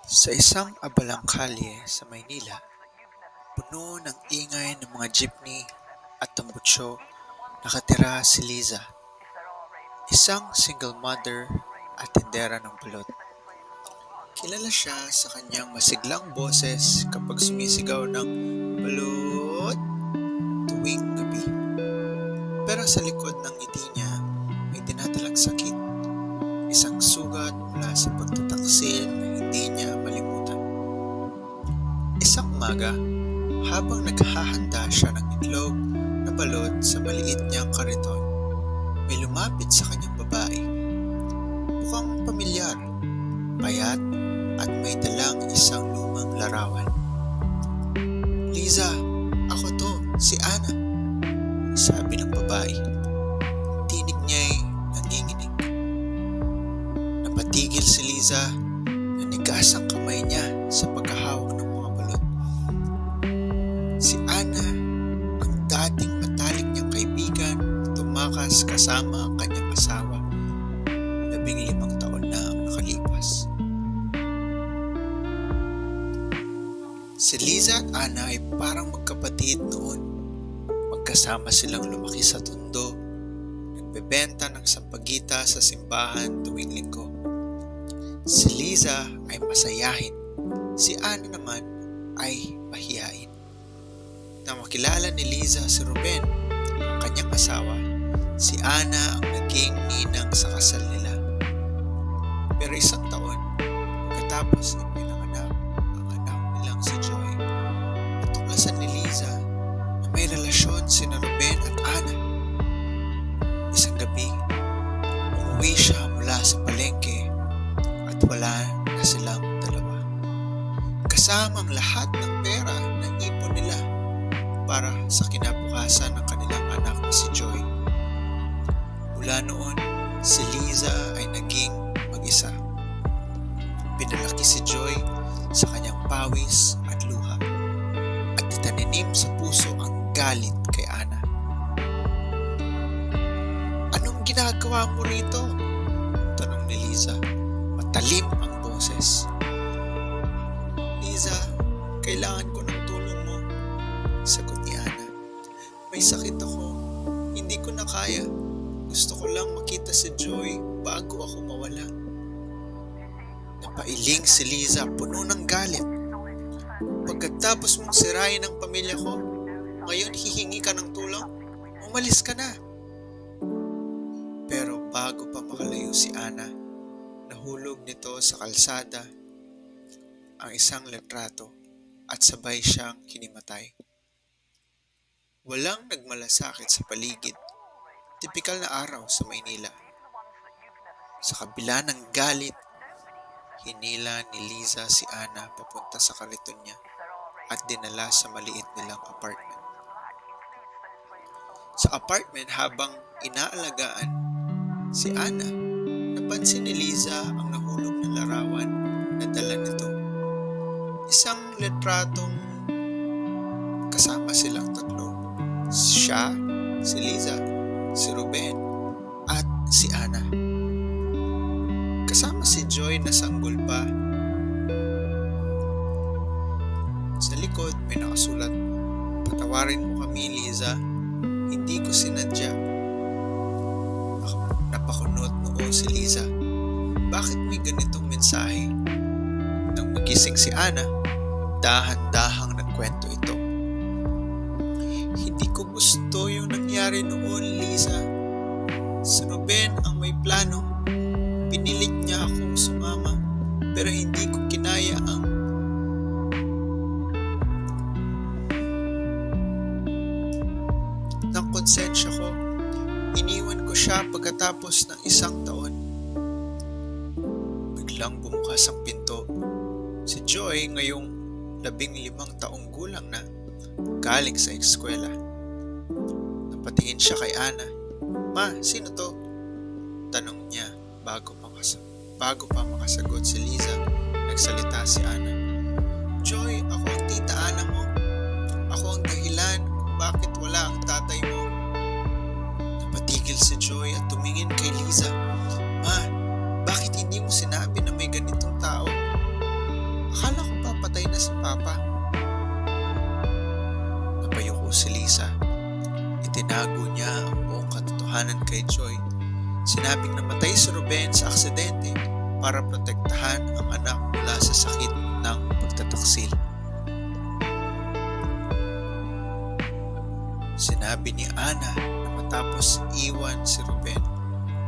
Sa isang abalang kalye sa Maynila, puno ng ingay ng mga jeepney at tambutsyo, nakatira si Liza, isang single mother at tindera ng balot. Kilala siya sa kanyang masiglang boses kapag sumisigaw ng balot tuwing gabi. Pero sa likod ng ngiti niya, may dinadalang sakit, isang sugat mula sa pagtataksil na hindi niya malimutan. Isang umaga, habang naghahanda siya ng itlog na balot sa maliit niyang kariton, may lumapit sa kanyang babae. Mukhang pamilyar, payat at may dalang isang lumang larawan. "Liza, ako to, si Ana," sabi ng babae. Tinig niya'y nanginginig. Napatigil si Liza, nanigas ang kamay niya sa pagkahawak ng mga balot. Si Ana, ang dating matalik niyang kaibigan, tumakas kasama ang kanyang asawa. 15 taon na ang nakalipas. Si Liza at Ana ay parang magkapatid noon. Magkasama silang lumaki sa Tondo, nagbebenta ng sampagita sa simbahan tuwing linggo. Si Liza ay masayahin, si Ana naman ay mahiyain. Nang makilala ni Liza si Ruben, ang kanyang asawa, si Ana ang naging ninang sa kasal nila. Pero isang taon, pagkatapos ipinanganak ang anak nilang si Joy, natuklasan ni Liza na may relasyon sina Ruben at Ana. Isang gabi, umuwi siya mula sa palengke at wala na silang dalawa. Kasama ang lahat ng pera na ipon nila para sa kinabukasan ng kanilang anak na si Joy. Mula noon, si Liza ay naging mag-isa. Pinalaki si Joy sa kanyang pawis at luha at itaninim sa puso ang galit kay Ana. "Anong ginagawa mo rito?" tanong ni Liza. Matalim ang boses. "Liza, kailangan ko ng tulong mo," sagot ni Ana. "May sakit ako. Hindi ko na kaya. Gusto ko lang makita si Joy bago ako mawala." Napailing si Liza, puno ng galit. "Pagkatapos mong sirain ang pamilya ko, ngayon hihingi ka ng tulong? Umalis ka na." Pero bago pa makalayo si Ana, nahulog nito sa kalsada ang isang litrato at sabay siyang hinimatay. Walang nagmalasakit sa paligid. Tipikal na araw sa Maynila. Sa kabila ng galit, hinila ni Liza si Ana papunta sa kariton niya at dinala sa maliit nilang apartment. Sa apartment, habang inaalagaan si Ana, napansin ni Liza ang nahulog na larawan na dala nito. Isang litratong kasama silang tatlo. Siya, si Liza, si Ruben, at si Ana. Kasama si Joy na sanggol pa. Sa likod may nakasulat, "Patawarin mo kami, Liza. Hindi ko sinadya." Napakunot noo si Liza. Bakit may ganitong mensahe? Nang magising si Ana, dahan-dahang nagkwento ito. "Hindi ko gusto yung nangyari noon, Liza. Si Ruben ang may plano. Pinilit niya akong sumama, pero hindi ko kinaya ng konsensya ko. Iniwan ko siya pagkatapos ng isang taon." Biglang bumukas ang pinto. Si Joy, ngayong 15 taong gulang na, galing sa eskwela. Napatingin siya kay Ana. "Ma, sino to?" tanong niya. Bago pa makasagot si Liza, nagsalita si Ana. "Joy, ako ang tita Ana mo. Ako ang dahilan kung bakit wala ang tatay mo." Napatigil si Joy at tumingin kay Liza. "Ma, bakit hindi mo sinabi na may ganitong tao?" Akala ko papatay na si Papa. Napayuko si Lisa. Itinago niya ang buong katotohanan kay Joy. Sinabing namatay si Ruben sa aksidente para protektahan ang anak mula sa sakit ng pagtataksil. Sinabi ni Ana na matapos iwan si Ruben,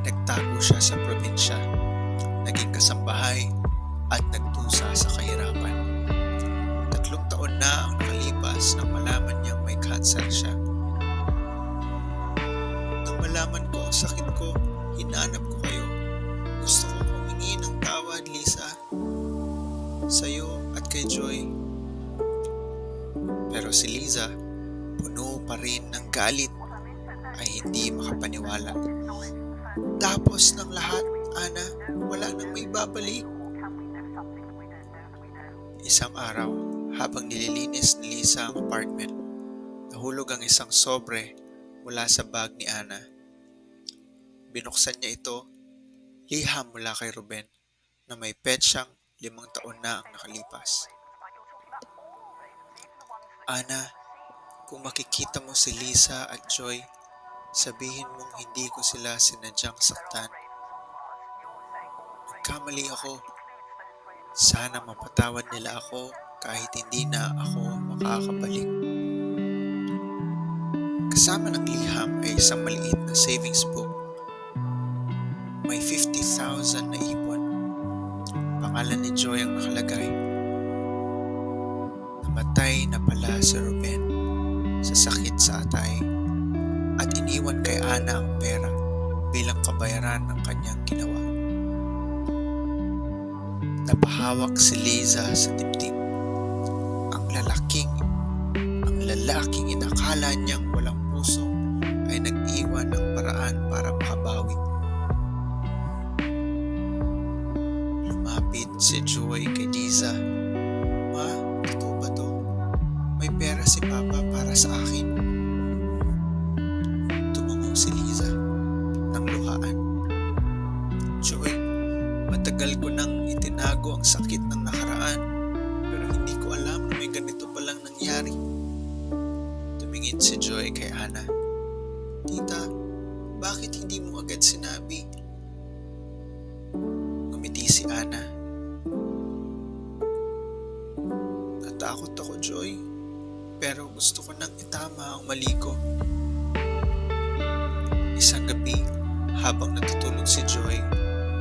nagtago siya sa probinsya, naging kasambahay at nagdusa sa kahirapan. 3 taon na ang nakalipas nang malaman niyang may cancer siya. Nang malaman ko ang sakit ko, hinanap ko kayo. Gusto kong humingi ng tawad, Lisa, sa'yo at kay Joy. Pero si Liza, puno pa rin ng galit, ay hindi makapaniwala. Tapos ng lahat, Ana, wala nang may babalik. Isang araw, habang nililinis ni Lisa ang apartment, nahulog ang isang sobre mula sa bag ni Ana. Binuksan niya ito, liham mula kay Ruben na may petsang 5 taon na ang nakalipas. Ana, kung makikita mo si Lisa at Joy, sabihin mong hindi ko sila sinadyang saktan. Nagkamali ako. Sana mapatawad nila ako kahit hindi na ako makakabalik. Kasama ng liham ay isang maliit na savings book. May 50,000 na ipon. Pangalan ni Joy ang nakalagay. Namatay na pala si Ruben sa sakit sa atay at iniwan kay Ana ang pera bilang kabayaran ng kanyang ginawa. Napahawak si Liza sa dibdib. Ang lalaking inakala niyang walang puso ay nag-iwan ng paraan para makabawi. Lumapit si Joy kay Liza. Ma, totoo ba to? May pera si Papa para sa akin. Tumango si Liza ng luhaan. Joy, matagal ko nang itinago ang sakit ng nakaraan, pero hindi ko alam na may ganito palang nangyari. Tumingin si Joy kay Ana. Tita, bakit hindi mo agad sinabi? Ngumiti si Ana. Natakot ako, Joy, pero gusto ko nang itama ang mali ko. Isang gabi, habang natutulog si Joy,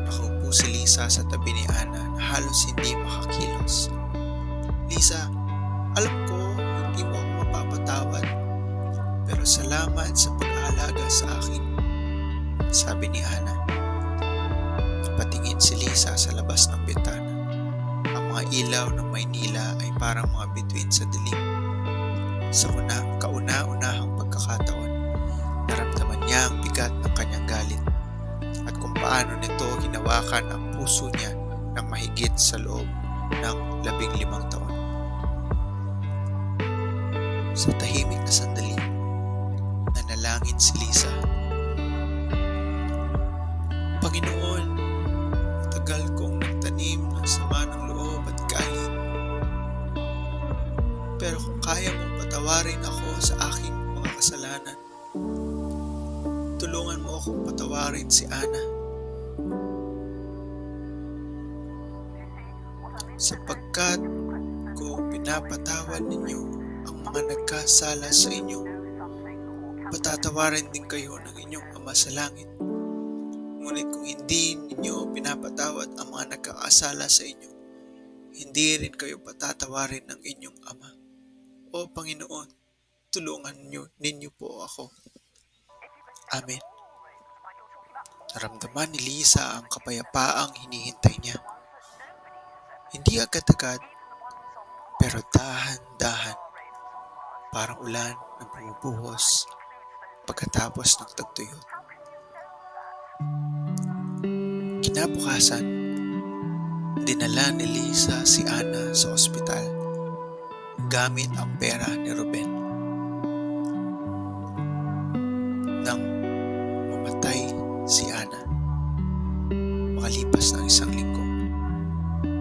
nakaupo si Lisa sa tabi ni Ana na halos hindi makakilos. Lisa, alam ko hindi mo ako mapapatawad, pero salamat sa pag-aalaga sa akin, sabi ni Ana. Napatingin si Lisa sa labas ng bintana. Ang mga ilaw ng Maynila ay parang mga bituin sa dilim. Sa kauna-unahang pagkakataon, naramdaman niya ang bigat ng kanyang galit at kung paano nito hinawakan ang puso niya ng mahigit sa loob ng 15 taon. Sa tahimik na sandali, nanalangin si Lisa. Panginoon, tagal kong nagtanim ng sama ng loob at galit. Pero kung kaya mong patawarin ako sa aking mga kasalanan, tulungan mo akong patawarin si Ana. Sapagkat kung pinapatawad ninyo ang mga nagkasala sa inyo, patatawarin din kayo ng inyong Ama sa langit. Ngunit kung hindi ninyo pinapatawad ang mga nagkakasala sa inyo, hindi rin kayo patatawarin ng inyong Ama. O Panginoon, tulungan ninyo po ako. Amen. Naramdaman ni Lisa ang kapayapaang hinihintay niya. Hindi agad-agad, pero dahan-dahan, parang ulan na bumubuhos pagkatapos ng tagtuyot. Kinabukasan, dinala ni Lisa si Ana sa ospital gamit ang pera ni Ruben. Nang mamatay si Ana, makalipas ng 1 linggo,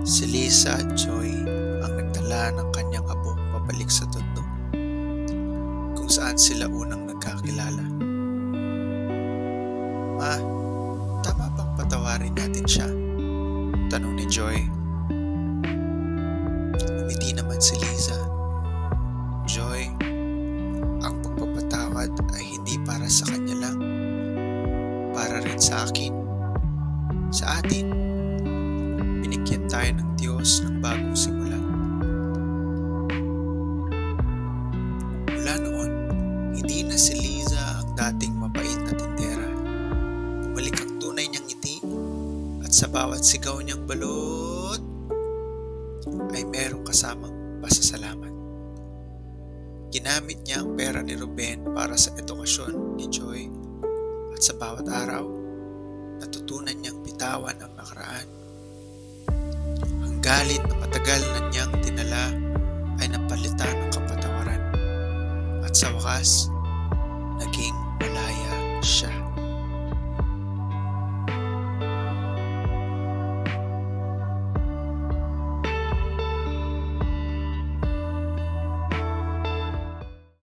si Lisa at Joy dinala ng kanyang abo pabalik sa tondo, kung saan sila unang nagkakilala. Ma, tama bang patawarin natin siya? Tanong ni Joy. Ngumiti naman si Liza. Joy, ang pagpapatawad ay hindi para sa kanya lang, para rin sa akin, sa atin. Binigyan tayo ng Diyos ng bagong simula. Mula noon, hindi na si Liza ang dating mabait na tindera. Bumalik ang tunay niyang ngiti, at sa bawat sigaw niyang balot ay merong kasamang pasasalamat. Ginamit niya ang pera ni Ruben para sa edukasyon ni Joy, at sa bawat araw, natutunan niyang bitawan ang nakaraan. Ang galit na matagal na niyang dinala ay napalitan ng kapatawaran. At sa wakas,